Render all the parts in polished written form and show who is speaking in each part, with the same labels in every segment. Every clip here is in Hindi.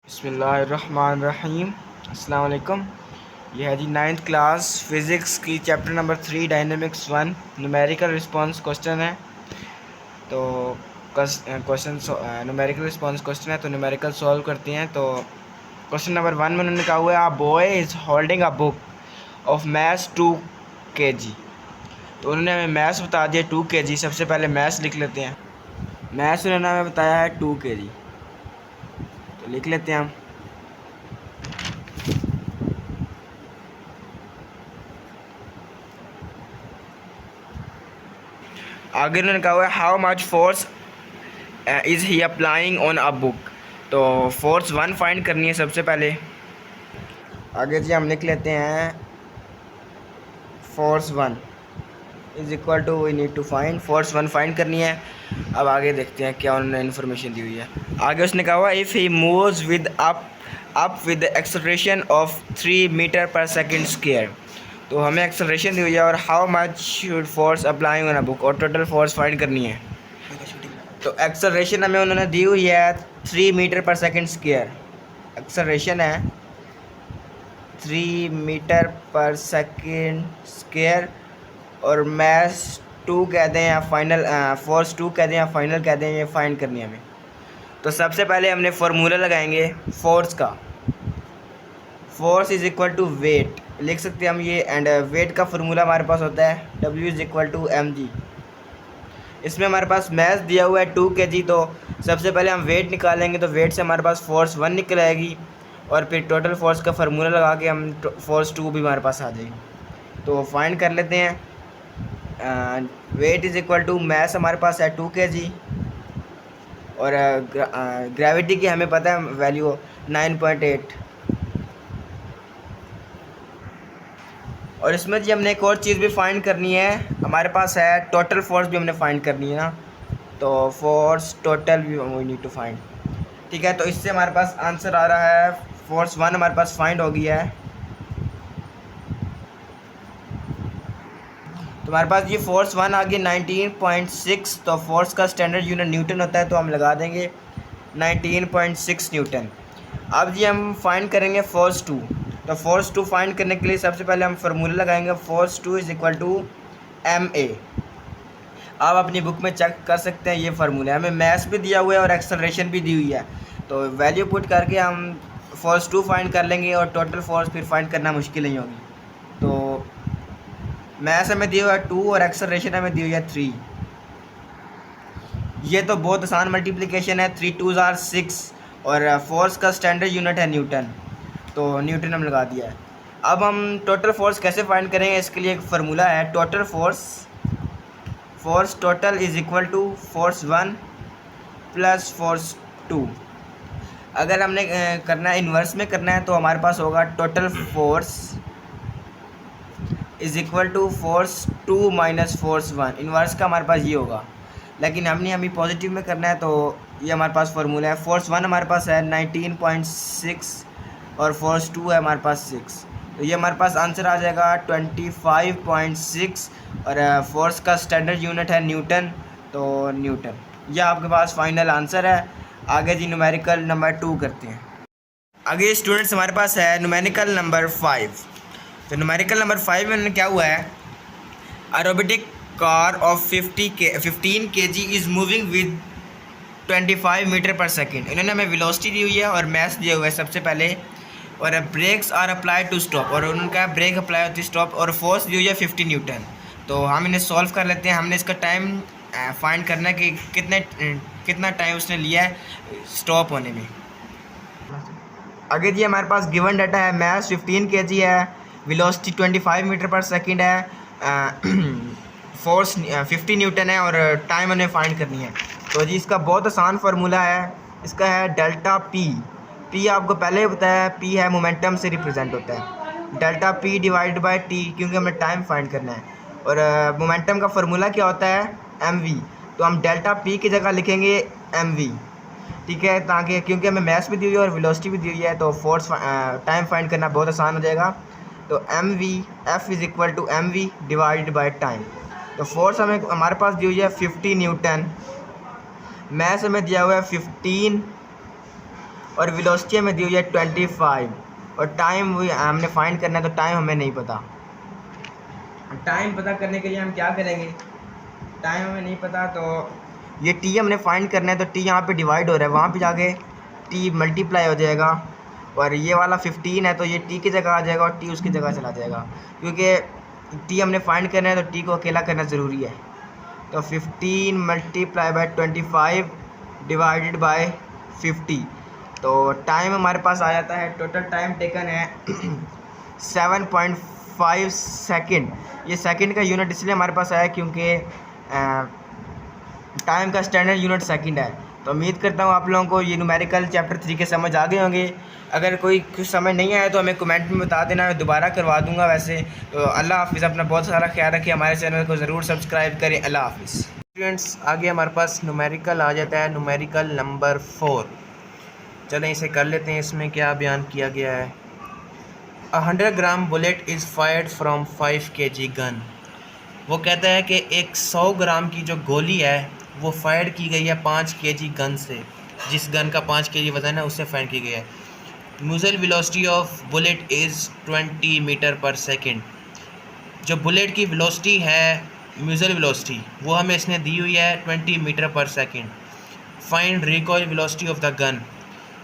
Speaker 1: बिस्मिल्लाहिर्रहमानिर्रहीम। अस्सलाम वालेकुम। ये है जी 9th क्लास फ़िज़िक्स की chapter number 3 dynamics 1 numerical response question है। तो क्वेश्चन न्यूमेरिकल रिस्पांस क्वेश्चन है, तो न्यूमेरिकल सॉल्व करते हैं। तो क्वेश्चन नंबर 1 में उन्होंने कहा हुआ है, आ boy is holding a book of maths 2 kg। तो उन्होंने हमें मैथ्स बता दिया 2 kg। सबसे पहले मैथ्स लिख लेते हैं। मैथ्स उन्होंने हमें बताया है 2 kg, तो लिख लेते हैं हम। आगे उन्होंने कहा हुआ है, how much force is he applying on a book. तो फोर्स 1 फाइंड करनी है सबसे पहले। आगे जी हम लिख लेते हैं force 1 is equal to, we need to find force 1 find करनी है। अब आगे देखते हैं क्या उन्होंने इन्फॉर्मेशन दी हुई है। आगे उसने कहा हुआ, if he moves with up with acceleration of 3 metre per second square. तो हमें एक्सेलरेशन दी हुई है और how much should force applying on a book, और टोटल फोर्स फाइंड करनी है। तो एक्सेलरेशन हमें उन्होंने दी हुई है 3 metre per second square. Acceleration है 3 मीटर पर सेकेंड स्क्वायर, और मैस 2 कह दें या फाइनल फोर्स 2 कह दें या फाइनल कह दें, ये फाइंड करनी है हमें। तो सबसे पहले हमने फार्मूला लगाएंगे फोर्स का। Force is equal to weight लिख सकते हैं हम ये, एंड वेट का फार्मूला हमारे पास होता है W is equal to mg। इसमें हमारे पास मैथ दिया हुआ है 2 kg। तो सबसे पहले हम वेट निकालेंगे, तो वेट से हमारे पास फोर्स 1 निकल आएगी, और फिर टोटल फोर्स का फार्मूला लगा के हम फोर्स 2 भी हमारे पास आ जाएगी। तो फाइंड कर लेते हैं। वेट इज़ इक्वल टू मैथ हमारे पास है 2 kg, और ग्रेविटी की हमें पता है वैल्यू 9.8। और इसमें जी हमने एक और चीज़ भी फाइंड करनी है, हमारे पास है टोटल फोर्स भी हमने फाइंड करनी है ना। तो फोर्स टोटल भी वी नीड टू फाइंड। ठीक है, तो इससे हमारे पास आंसर आ रहा है फोर्स 1 हमारे पास फाइंड हो गया है। तो हमारे पास ये फोर्स 1 आ गया 19.6। तो फोर्स का स्टैंडर्ड यूनिट न्यूटन होता है, तो हम लगा देंगे 19.6 न्यूटन। अब जी हम फाइंड करेंगे फोर्स 2। तो फोर्स 2 फाइंड करने के लिए सबसे पहले हम फार्मूला लगाएंगे, force 2 is equal to ma। आप अपनी बुक में चेक कर सकते हैं, ये फार्मूला है। हमें मैथ्स भी दिया हुआ है और एक्सेलरेशन भी दी हुई है, तो वैल्यू पुट करके हम फोर्स 2 फाइंड कर लेंगे, और टोटल फोर्स फिर फाइंड करना मुश्किल नहीं होगी। तो मैथ्स हमें दिया हुआ है 2 और एक्सेलरेशन हमें दी हुई है 3। ये तो बहुत आसान मल्टीप्लिकेशन है, 3 2s are 6, और फोर्स का स्टैंडर्ड यूनिट है न्यूटन, तो न्यूटन हम लगा दिया है। अब हम टोटल फोर्स कैसे फाइंड करेंगे, इसके लिए एक फार्मूला है, total force total is equal to force 1 plus force 2। अगर हमने करना है इन्वर्स में करना है, तो हमारे पास होगा total force is equal to force 2 minus force 1। Inverse का हमारे पास ये होगा, लेकिन हमने हमें पॉजिटिव में करना है, तो ये हमारे पास फार्मूला है। फोर्स 1 हमारे पास है 19.6, और फोर्स 2 है हमारे पास 6। तो ये हमारे पास आंसर आ जाएगा 25.6, और फोर्स का स्टैंडर्ड यूनिट है न्यूटन, तो न्यूटन। यह आपके पास फाइनल आंसर है। आगे जी न्यूमेरिकल नंबर 2 करते हैं। आगे स्टूडेंट्स हमारे पास है न्यूमेरिकल नंबर 5। तो न्यूमेरिकल नंबर 5 में क्या हुआ है, a robotic car of 15 kg is moving with 25 metre per second. इन्होंने हमें वेलोसिटी दी हुई है और मैथ दिया हुआ है सबसे पहले, और brakes are applied to stop, और उनका ब्रेक अप्लाई होती है स्टॉप, और फोर्स दी हुई है 50 न्यूटन। तो हम इन्हें सॉल्व कर लेते हैं। हमने इसका टाइम फाइंड करना है कि कितना टाइम उसने लिया है स्टॉप होने में। आगे जी हमारे पास गिवन डाटा है, मैथ 15 kg है, वेलोसिटी 25 मीटर पर सेकेंड है, फोर्स 50 न्यूटन है, और टाइम हमें फाइंड करनी है। तो जी इसका बहुत आसान फार्मूला है, इसका है डेल्टा पी आपको पहले ही बताया है, पी है मोमेंटम से रिप्रेजेंट होता है, delta P divide by T, क्योंकि हमें टाइम फाइंड करना है। और मोमेंटम का फार्मूला क्या होता है, mv। तो हम डेल्टा पी की जगह लिखेंगे mv, ठीक है, ताकि क्योंकि हमें मैथ्स भी दी हुई है और वेलोसिटी भी दी हुई है, तो फोर्स टाइम फाइंड करना बहुत आसान हो जाएगा। तो mv f is equal to mv divide by time. तो फोर्स हमारे पास दी हुई है 50 न्यूटन, मैथ्स हमें दिया हुआ है 15, और वेलोसिटी हमें दी हुई है 25 और टाइम हमने फाइंड करना है, तो टाइम हमें नहीं पता। टाइम पता करने के लिए हम क्या करेंगे, टाइम हमें नहीं पता तो ये टी हमने फाइंड करना है, तो टी यहाँ पे डिवाइड हो रहा है, वहाँ पे जाके टी मल्टीप्लाई हो जाएगा और ये वाला 15 है तो ये टी की जगह आ जाएगा और टी उसकी जगह चला जाएगा, क्योंकि टी हमने फाइंड करना है तो टी को अकेला करना ज़रूरी है। तो 15 मल्टीप्लाई बाय 25 डिवाइडेड बाय 50, तो टाइम हमारे पास आ जाता है, टोटल टाइम टेकन है 7.5 सेकेंड। ये सेकंड का यूनिट इसलिए हमारे पास आया क्योंकि टाइम का स्टैंडर्ड यूनिट सेकंड है। तो उम्मीद करता हूँ आप लोगों को ये न्यूमेरिकल चैप्टर 3 के समझ आ गए होंगे। अगर कोई कुछ समझ नहीं आया तो हमें कमेंट में बता देना, मैं दोबारा करवा दूंगा वैसे। तो अल्लाह हाफिज़, अपना बहुत सारा ख्याल रखिए, हमारे चैनल को ज़रूर सब्सक्राइब करें। अल्लाह हाफिज़। स्टूडेंट्स आगे हमारे पास न्यूमेरिकल आ जाता है, न्यूमेरिकल नंबर 4। चलें इसे कर लेते हैं। इसमें क्या बयान किया गया है, 100 gram bullet is fired from 5 kg gun. वो कहता है कि एक 100 ग्राम की जो गोली है वो फायर की गई है 5 kg गन से, जिस गन का 5 kg वज़न है उससे फायर की गई है। Muzzle velocity of bullet is 20 metre per second. जो बुलेट की वेलोसिटी है, म्यूज़ल वेलोसिटी, वो हमें इसने दी हुई है 20 metre per second. Find recoil velocity of the gun.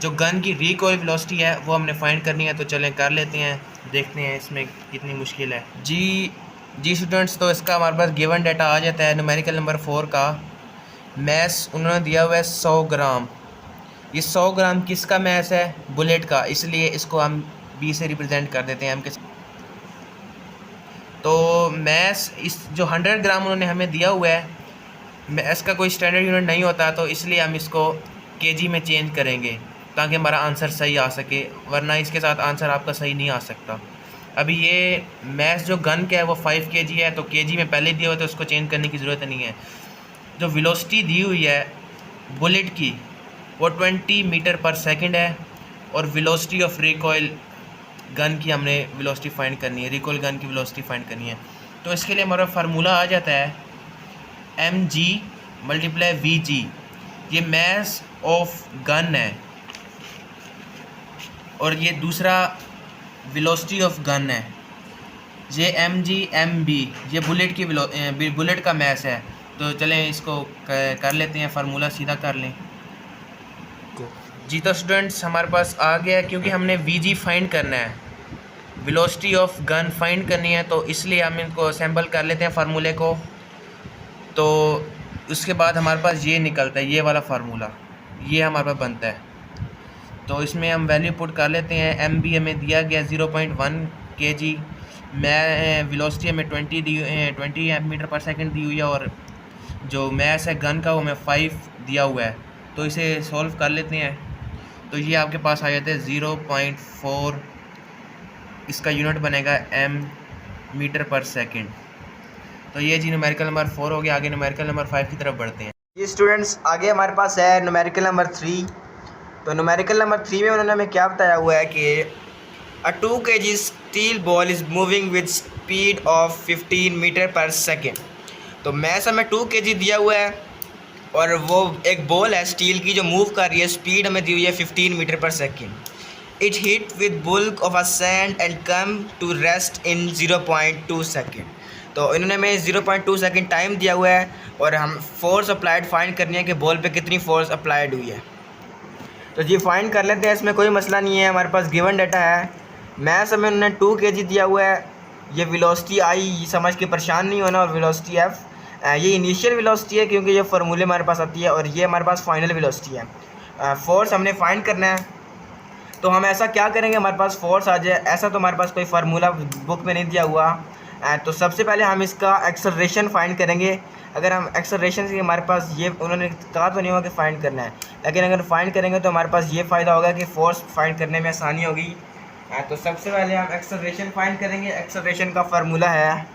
Speaker 1: जो गन की रिकॉइल वेलोसिटी है वो हमने फाइंड करनी है, तो चलें कर लेते हैं, देखते हैं इसमें कितनी मुश्किल है। जी स्टूडेंट्स, तो इसका हमारे पास गिवन डाटा आ जाता है। न्यूमेरिकल नंबर 4 का मैस उन्होंने दिया हुआ है 100 ग्राम। ये 100 ग्राम किसका मैस है, बुलेट का, इसलिए इसको हम बी से रिप्रेजेंट कर देते हैं हम किस। तो मैस इस जो 100 ग्राम उन्होंने हमें दिया हुआ है, मैस का कोई स्टैंडर्ड यूनिट नहीं होता, तो इसलिए हम इसको केजी में चेंज करेंगे ताकि हमारा आंसर सही आ सके, वरना इसके साथ आंसर आपका सही नहीं आ सकता। अभी ये मैस जो गन का है वो 5 kg है, तो केजी में पहले दिया हुआ है तो उसको चेंज करने की ज़रूरत नहीं है। जो वेलोसिटी दी हुई है बुलेट की वो 20 मीटर पर सेकंड है और वेलोसिटी ऑफ रिकॉइल गन की हमने वेलोसिटी फाइंड करनी है, रिकॉइल गन की वेलोसिटी फाइंड करनी है। तो इसके लिए हमारा फार्मूला आ जाता है mg मल्टीप्लाई vg। ये मैस ऑफ गन है और ये दूसरा वेलोसिटी ऑफ गन है, ये mg mb, ये बुलेट की बुलेट का मैस है। तो चलें इसको कर लेते हैं, फार्मूला सीधा कर लें। जी तो स्टूडेंट्स हमारे पास आ गया, क्योंकि हमने vg फाइंड करना है, वेलोसिटी ऑफ गन फाइंड करनी है, तो इसलिए हम इनको असेंबल कर लेते हैं फार्मूले को। तो उसके बाद हमारे पास ये निकलता है, ये वाला फार्मूला ये हमारे पास बनता है। तो इसमें हम वैल्यू पुट कर लेते हैं। mb हमें दिया गया 0.1 kg, मैं वेलोसिटी हमें 20 मीटर पर सेकंड दी हुई है और जो मैस है गन का वो हमें 5 दिया हुआ है। तो इसे सॉल्व कर लेते हैं, तो ये आपके पास आ जाता है 0.4, इसका यूनिट बनेगा m मीटर पर सेकंड। तो ये जी न्यूमेरिकल नंबर 4 हो गया। आगे न्यूमेरिकल नंबर 5 की तरफ बढ़ते हैं। ये स्टूडेंट्स आगे हमारे पास है न्यूमेरिकल नंबर 3। तो न्यूमेरिकल नंबर 3 में उन्होंने हमें क्या बताया हुआ है कि a 2 kg steel ball is moving with speed of 15 metre per second. तो मैस हमें 2 kg दिया हुआ है और वो एक बॉल है स्टील की जो मूव कर रही है, स्पीड हमें दी हुई है 15 metre per second. It hit with bulk of a sand and come to rest in 0.2 second. तो इन्होंने हमें 0.2 सेकेंड टाइम दिया हुआ है और हम फोर्स अप्लाइड फाइंड करनी है कि बॉल पे कितनी फोर्स अप्लाइड हुई है। तो जी फाइंड कर लेते हैं, इसमें कोई मसला नहीं है। हमारे पास गिवन डाटा है, मैस हमें उन्होंने 2 kg दिया हुआ है, ये वेलोसिटी आई समझ के परेशान नहीं होना, और वेलोसिटी एफ ये इनिशियल वेलोसिटी है क्योंकि ये फार्मूले हमारे पास आती है, और ये हमारे पास फाइनल वेलोसिटी है। फोर्स हमने फाइंड करना है, तो हम ऐसा क्या करेंगे, हमारे पास फोर्स आ जाए, ऐसा तो हमारे पास कोई फार्मूला बुक में नहीं दिया हुआ। तो सबसे पहले हम इसका एक्सेलरेशन फाइंड करेंगे। अगर हम एक्सेलरेशन से हमारे पास ये उन्होंने कहा तो नहीं होगा कि फ़ाइंड करना है, लेकिन अगर फाइंड करेंगे तो हमारे पास ये फ़ायदा होगा कि फोर्स फाइंड करने में आसानी होगी। तो सबसे पहले हम एक्सेलरेशन फाइंड करेंगे। एक्सेलरेशन का फार्मूला है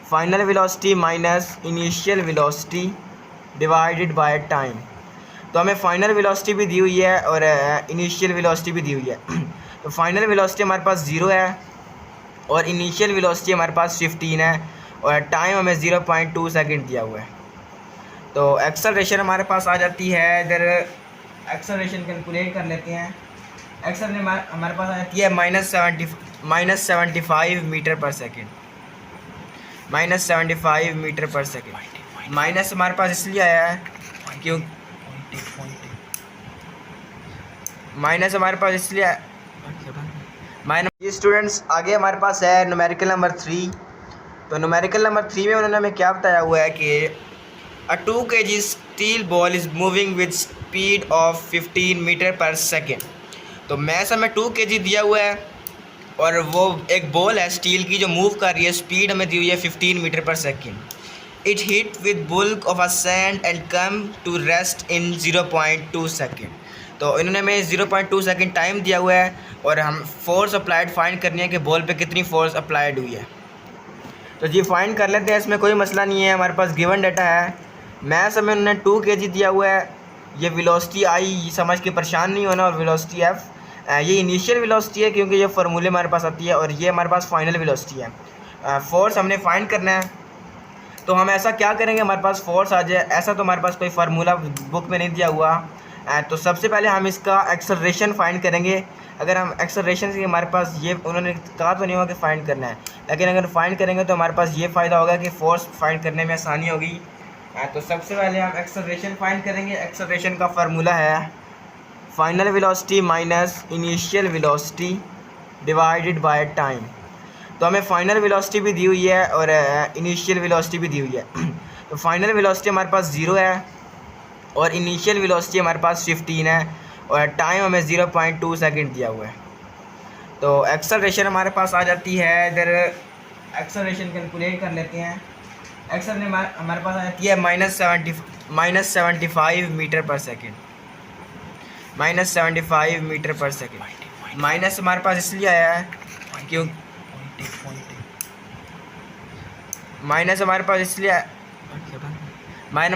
Speaker 1: final velocity minus initial velocity divided by time. तो हमें फाइनल वेलोसिटी भी दी हुई है और इनिशियल वेलोसिटी भी दी हुई है। तो फाइनल वेलोसिटी हमारे पास 0 है और इनिशियल वेलोसिटी हमारे पास 15 है और टाइम हमें 0.2 सेकेंड दिया हुआ है। तो एक्सेलरेशन हमारे पास आ जाती है इधर एक्सेलरेशन कैलकुलेट कर लेते हैं। एक्सेलरेशन हमारे पास आ जाती है -75 metre per second, -75 metre per second. Minus हमारे पास इसलिए आया है क्यों, माइनस हमारे पास इसलिए माइनस। ये स्टूडेंट्स आगे हमारे पास है न्यूमेरिकल नंबर 3। तो न्यूमेरिकल नंबर 3 में उन्होंने हमें क्या बताया हुआ है कि a 2 kg steel ball is moving with speed of 15 metre per second. तो मैथ हमें 2 kg दिया हुआ है और वो एक बॉल है स्टील की जो मूव कर रही है, स्पीड हमें दी हुई है 15 metre per second. It hit with bulk of a sand and come to rest in 0.2 second. तो इन्होंने हमें 0.2 सेकेंड टाइम दिया हुआ है और हम फोर्स अप्लाइड फाइंड करनी है कि बॉल पे कितनी फोर्स अप्लाइड हुई है। तो जी फाइंड कर लेते हैं, इसमें कोई मसला नहीं है, हमारे पास गिवन डाटा है। मैथ्स हमें उन्होंने 2 kg दिया हुआ है। ये वेलोसिटी आई समझ के परेशान नहीं होना, और वेलोसिटी एफ ये इनिशियल वेलोसिटी है क्योंकि ये फार्मूले हमारे पास आती है, और ये हमारे पास फाइनल वेलोसिटी है। फोर्स हमने फाइंड करना है, तो हम ऐसा क्या करेंगे, हमारे पास फोर्स आ जाए ऐसा तो हमारे पास कोई फार्मूला बुक में नहीं दिया हुआ। तो सबसे पहले हम इसका एक्सेलरेशन फाइंड करेंगे। अगर हम एक्सेलरेशन से हमारे पास ये उन्होंने कहा तो नहीं होगा कि फ़ाइंड करना है, लेकिन अगर फाइंड करेंगे तो हमारे पास ये फ़ायदा होगा कि फोर्स फाइंड करने में आसानी होगी। तो सबसे पहले हम एक्सेलरेशन फाइंड करेंगे। एक्सेलरेशन का फार्मूला है final velocity minus initial velocity divided by time. तो हमें फाइनल वेलोसिटी भी दी हुई है और इनिशियल वेलोसिटी भी दी हुई है। तो फाइनल वेलोसिटी हमारे पास 0 है और इनिशियल वेलोसिटी हमारे पास 15 है और टाइम हमें 0.2 सेकेंड दिया हुआ है। तो एक्सेलरेशन हमारे पास आ जाती है इधर, एक्सेलरेशन कैलकुलेट कर लेते हैं। एक्सेलरेशन हमारे पास आ जाती है -75 metre per second, -75 metre per second. Minus हमारे पास इसलिए आया है क्यों, माइनस हमारे पास इसलिए माइनस